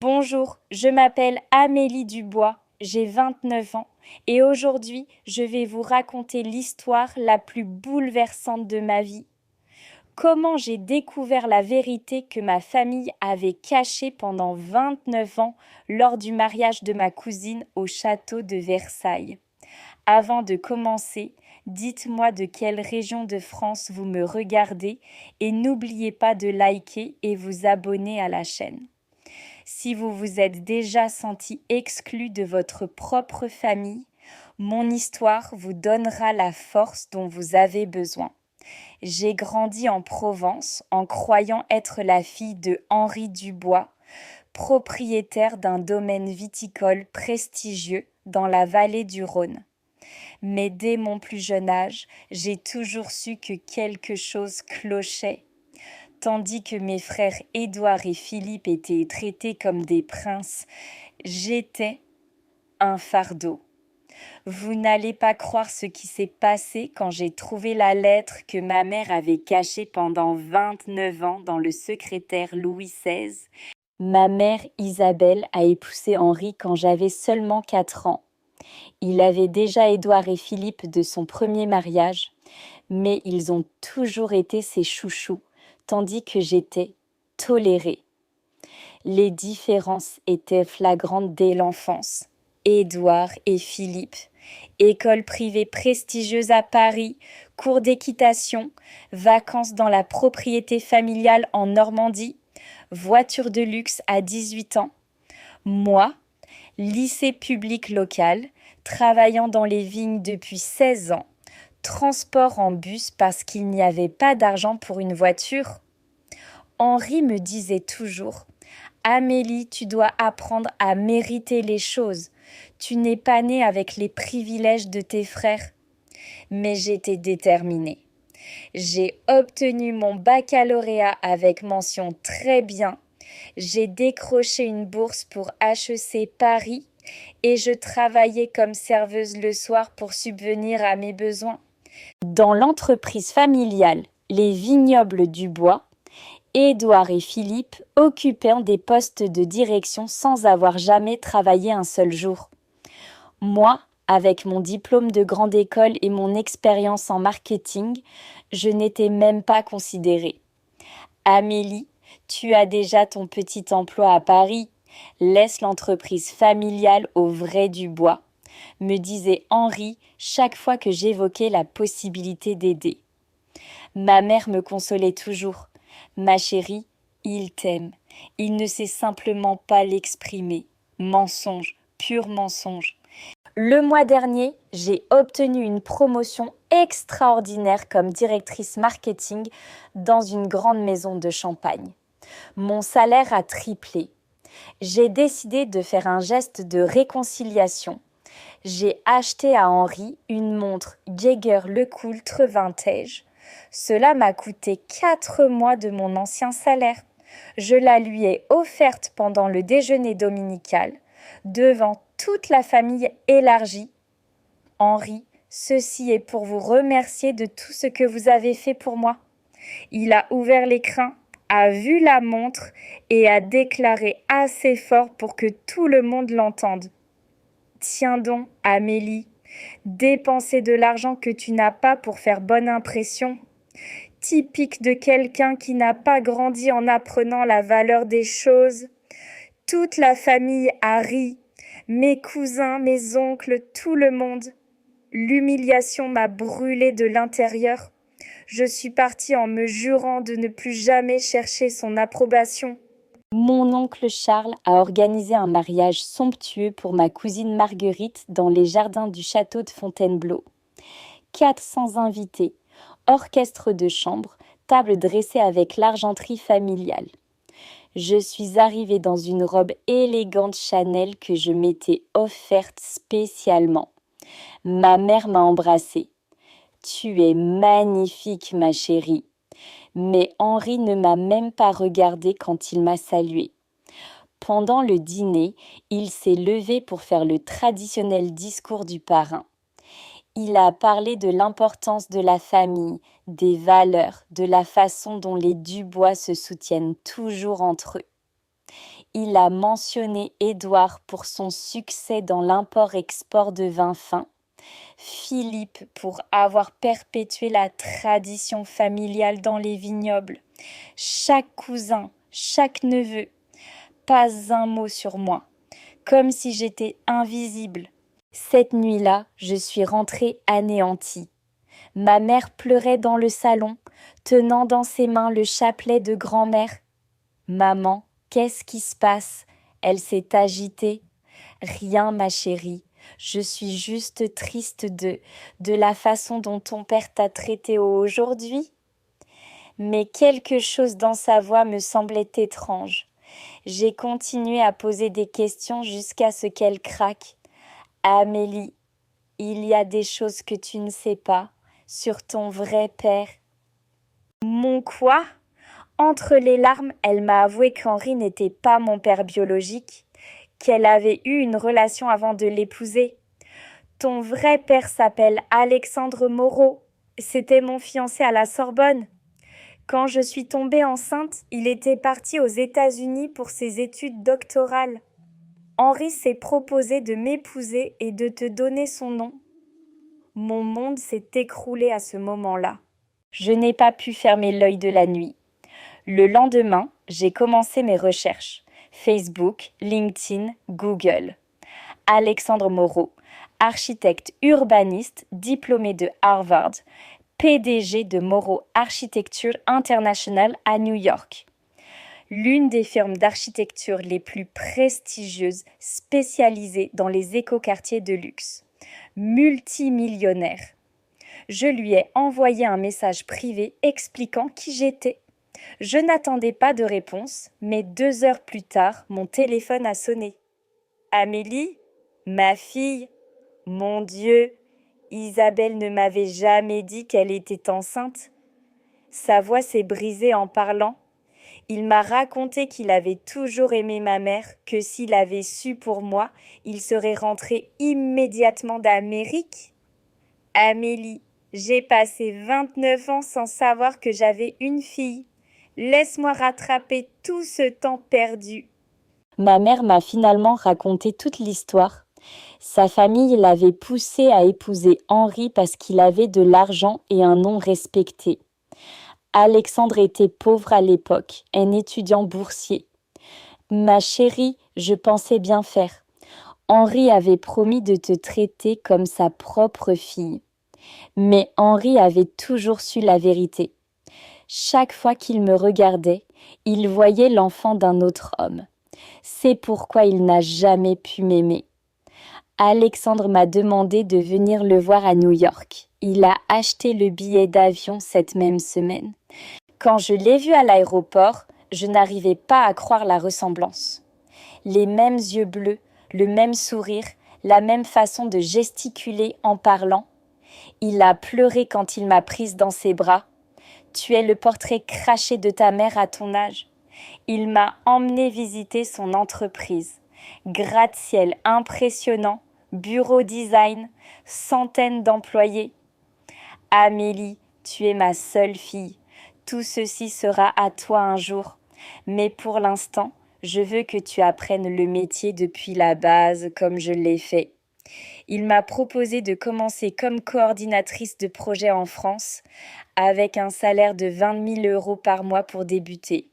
Bonjour, je m'appelle Amélie Dubois, j'ai 29 ans et aujourd'hui je vais vous raconter l'histoire la plus bouleversante de ma vie. Comment j'ai découvert la vérité que ma famille avait cachée pendant 29 ans lors du mariage de ma cousine au château de Versailles. Avant de commencer, dites-moi de quelle région de France vous me regardez et n'oubliez pas de liker et vous abonner à la chaîne. Si vous vous êtes déjà senti exclu de votre propre famille, mon histoire vous donnera la force dont vous avez besoin. J'ai grandi en Provence en croyant être la fille de Henri Dubois, propriétaire d'un domaine viticole prestigieux dans la vallée du Rhône. Mais dès mon plus jeune âge, j'ai toujours su que quelque chose clochait. Tandis que mes frères Édouard et Philippe étaient traités comme des princes, j'étais un fardeau. Vous n'allez pas croire ce qui s'est passé quand j'ai trouvé la lettre que ma mère avait cachée pendant 29 ans dans le secrétaire Louis XVI. Ma mère Isabelle a épousé Henri quand j'avais seulement 4 ans. Il avait déjà Édouard et Philippe de son premier mariage, mais ils ont toujours été ses chouchous, tandis que j'étais tolérée. Les différences étaient flagrantes dès l'enfance. Édouard et Philippe, école privée prestigieuse à Paris, cours d'équitation, vacances dans la propriété familiale en Normandie, voiture de luxe à 18 ans. Moi, lycée public local, travaillant dans les vignes depuis 16 ans, transport en bus parce qu'il n'y avait pas d'argent pour une voiture. Henri me disait toujours « Amélie, tu dois apprendre à mériter les choses. Tu n'es pas née avec les privilèges de tes frères. » Mais j'étais déterminée. J'ai obtenu mon baccalauréat avec mention très bien. J'ai décroché une bourse pour HEC Paris et je travaillais comme serveuse le soir pour subvenir à mes besoins. Dans l'entreprise familiale Les Vignobles du Bois, Édouard et Philippe occupaient des postes de direction sans avoir jamais travaillé un seul jour. Moi, avec mon diplôme de grande école et mon expérience en marketing, je n'étais même pas considérée. Amélie, tu as déjà ton petit emploi à Paris. Laisse l'entreprise familiale au vrai Dubois, me disait Henri chaque fois que j'évoquais la possibilité d'aider. Ma mère me consolait toujours. Ma chérie, il t'aime. Il ne sait simplement pas l'exprimer. Mensonge, pur mensonge. Le mois dernier, j'ai obtenu une promotion extraordinaire comme directrice marketing dans une grande maison de Champagne. Mon salaire a triplé. J'ai décidé de faire un geste de réconciliation. J'ai acheté à Henri une montre Jaeger-LeCoultre Vintage. Cela m'a coûté 4 mois de mon ancien salaire. Je la lui ai offerte pendant le déjeuner dominical, devant toute la famille élargie. Henri, ceci est pour vous remercier de tout ce que vous avez fait pour moi. Il a ouvert l'écrin, a vu la montre et a déclaré assez fort pour que tout le monde l'entende. Tiens donc, Amélie, dépenser de l'argent que tu n'as pas pour faire bonne impression. Typique de quelqu'un qui n'a pas grandi en apprenant la valeur des choses. Toute la famille a ri, mes cousins, mes oncles, tout le monde. L'humiliation m'a brûlé de l'intérieur. Je suis partie en me jurant de ne plus jamais chercher son approbation. Mon oncle Charles a organisé un mariage somptueux pour ma cousine Marguerite dans les jardins du château de Fontainebleau. 400 invités, orchestre de chambre, table dressée avec l'argenterie familiale. Je suis arrivée dans une robe élégante Chanel que je m'étais offerte spécialement. Ma mère m'a embrassée. « Tu es magnifique, ma chérie !» Mais Henri ne m'a même pas regardée quand il m'a saluée. Pendant le dîner, il s'est levé pour faire le traditionnel discours du parrain. Il a parlé de l'importance de la famille, des valeurs, de la façon dont les Dubois se soutiennent toujours entre eux. Il a mentionné Édouard pour son succès dans l'import-export de vins fins, Philippe pour avoir perpétué la tradition familiale dans les vignobles, chaque cousin, chaque neveu, pas un mot sur moi, comme si j'étais invisible. Cette nuit-là, je suis rentrée anéantie. Ma mère pleurait dans le salon, tenant dans ses mains le chapelet de grand-mère. Maman, qu'est-ce qui se passe? Elle s'est agitée. Rien, ma chérie. Je suis juste triste de la façon dont ton père t'a traité aujourd'hui. Mais quelque chose dans sa voix me semblait étrange. J'ai continué à poser des questions jusqu'à ce qu'elle craque. Amélie, il y a des choses que tu ne sais pas sur ton vrai père. Mon quoi? Entre les larmes, elle m'a avoué qu'Henri n'était pas mon père biologique, qu'elle avait eu une relation avant de l'épouser. Ton vrai père s'appelle Alexandre Moreau. C'était mon fiancé à la Sorbonne. Quand je suis tombée enceinte, il était parti aux États-Unis pour ses études doctorales. Henri s'est proposé de m'épouser et de te donner son nom. Mon monde s'est écroulé à ce moment-là. Je n'ai pas pu fermer l'œil de la nuit. Le lendemain, j'ai commencé mes recherches. Facebook, LinkedIn, Google. Alexandre Moreau, architecte urbaniste, diplômé de Harvard, PDG de Moreau Architecture International à New York. L'une des firmes d'architecture les plus prestigieuses spécialisées dans les écoquartiers de luxe. Multimillionnaire. Je lui ai envoyé un message privé expliquant qui j'étais. Je n'attendais pas de réponse, mais 2 heures plus tard, mon téléphone a sonné. Amélie, ma fille, mon Dieu, Isabelle ne m'avait jamais dit qu'elle était enceinte. Sa voix s'est brisée en parlant. Il m'a raconté qu'il avait toujours aimé ma mère, que s'il avait su pour moi, il serait rentré immédiatement d'Amérique. Amélie, j'ai passé 29 ans sans savoir que j'avais une fille. Laisse-moi rattraper tout ce temps perdu. Ma mère m'a finalement raconté toute l'histoire. Sa famille l'avait poussé à épouser Henri parce qu'il avait de l'argent et un nom respecté. Alexandre était pauvre à l'époque, un étudiant boursier. Ma chérie, je pensais bien faire. Henri avait promis de te traiter comme sa propre fille. Mais Henri avait toujours su la vérité. Chaque fois qu'il me regardait, il voyait l'enfant d'un autre homme. C'est pourquoi il n'a jamais pu m'aimer. Alexandre m'a demandé de venir le voir à New York. Il a acheté le billet d'avion cette même semaine. Quand je l'ai vu à l'aéroport, je n'arrivais pas à croire la ressemblance. Les mêmes yeux bleus, le même sourire, la même façon de gesticuler en parlant. Il a pleuré quand il m'a prise dans ses bras. Tu es le portrait craché de ta mère à ton âge. Il m'a emmené visiter son entreprise. Gratte-ciel impressionnant, bureau design, centaines d'employés. Amélie, tu es ma seule fille. Tout ceci sera à toi un jour. Mais pour l'instant, je veux que tu apprennes le métier depuis la base comme je l'ai fait. Il m'a proposé de commencer comme coordinatrice de projet en France, avec un salaire de 20 000 € par mois pour débuter.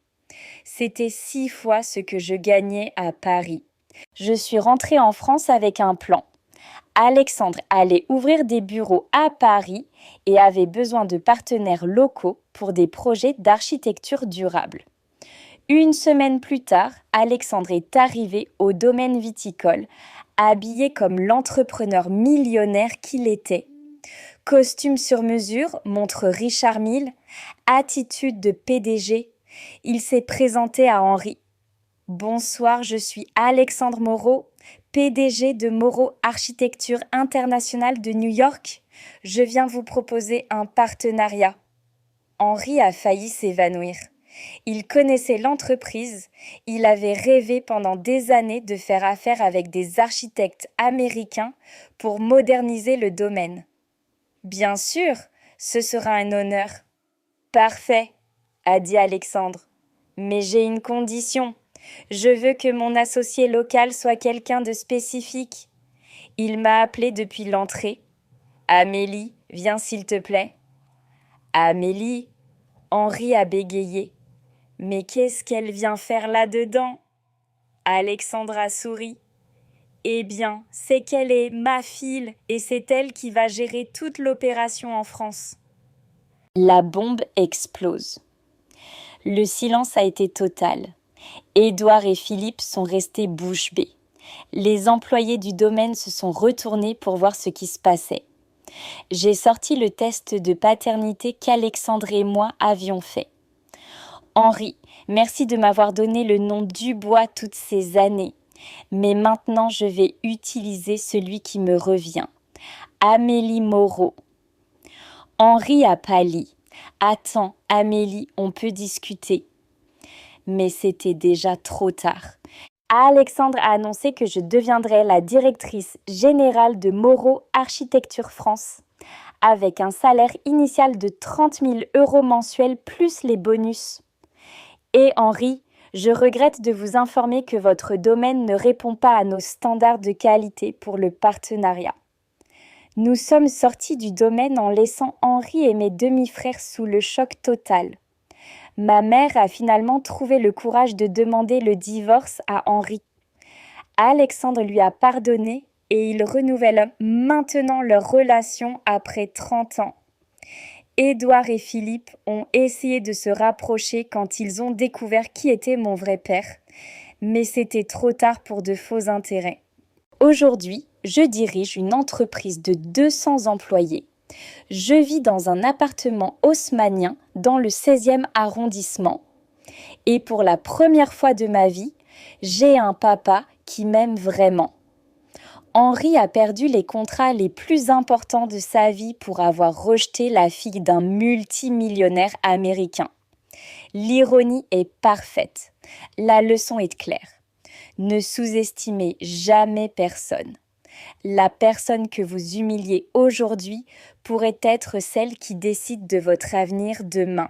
C'était 6 fois ce que je gagnais à Paris. Je suis rentrée en France avec un plan. Alexandre allait ouvrir des bureaux à Paris et avait besoin de partenaires locaux pour des projets d'architecture durable. 1 semaine plus tard, Alexandre est arrivé au domaine viticole, habillé comme l'entrepreneur millionnaire qu'il était. Costume sur mesure, montre Richard Mille, attitude de PDG. Il s'est présenté à Henri. Bonsoir, je suis Alexandre Moreau, PDG de Moreau Architecture International de New York. Je viens vous proposer un partenariat. Henri a failli s'évanouir. Il connaissait l'entreprise, il avait rêvé pendant des années de faire affaire avec des architectes américains pour moderniser le domaine. Bien sûr, ce sera un honneur. Parfait, a dit Alexandre. Mais j'ai une condition. Je veux que mon associé local soit quelqu'un de spécifique. Il m'a appelé depuis l'entrée. Amélie, viens s'il te plaît. Amélie, Henri a bégayé. Mais qu'est-ce qu'elle vient faire là-dedans? Alexandra sourit. Eh bien, c'est qu'elle est ma fille et c'est elle qui va gérer toute l'opération en France. La bombe explose. Le silence a été total. Édouard et Philippe sont restés bouche bée. Les employés du domaine se sont retournés pour voir ce qui se passait. J'ai sorti le test de paternité qu'Alexandre et moi avions fait. Henri, merci de m'avoir donné le nom Dubois toutes ces années. Mais maintenant, je vais utiliser celui qui me revient. Amélie Moreau. Henri a pâli. Attends, Amélie, on peut discuter. Mais c'était déjà trop tard. Alexandre a annoncé que je deviendrais la directrice générale de Moreau Architecture France, avec un salaire initial de 30 000 € mensuels plus les bonus. Et Henri, je regrette de vous informer que votre domaine ne répond pas à nos standards de qualité pour le partenariat. Nous sommes sortis du domaine en laissant Henri et mes demi-frères sous le choc total. Ma mère a finalement trouvé le courage de demander le divorce à Henri. Alexandre lui a pardonné et ils renouvellent maintenant leur relation après 30 ans. Édouard et Philippe ont essayé de se rapprocher quand ils ont découvert qui était mon vrai père, mais c'était trop tard pour de faux intérêts. Aujourd'hui, je dirige une entreprise de 200 employés. Je vis dans un appartement haussmannien dans le 16e arrondissement. Et pour la première fois de ma vie, j'ai un papa qui m'aime vraiment. Henri a perdu les contrats les plus importants de sa vie pour avoir rejeté la fille d'un multimillionnaire américain. L'ironie est parfaite. La leçon est claire. Ne sous-estimez jamais personne. La personne que vous humiliez aujourd'hui pourrait être celle qui décide de votre avenir demain.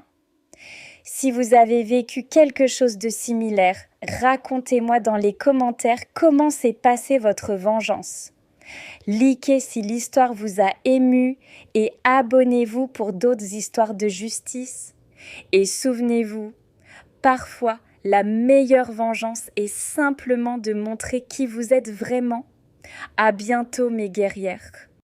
Si vous avez vécu quelque chose de similaire, racontez-moi dans les commentaires comment s'est passée votre vengeance. Likez si l'histoire vous a ému et abonnez-vous pour d'autres histoires de justice. Et souvenez-vous, parfois, la meilleure vengeance est simplement de montrer qui vous êtes vraiment. À bientôt mes guerrières.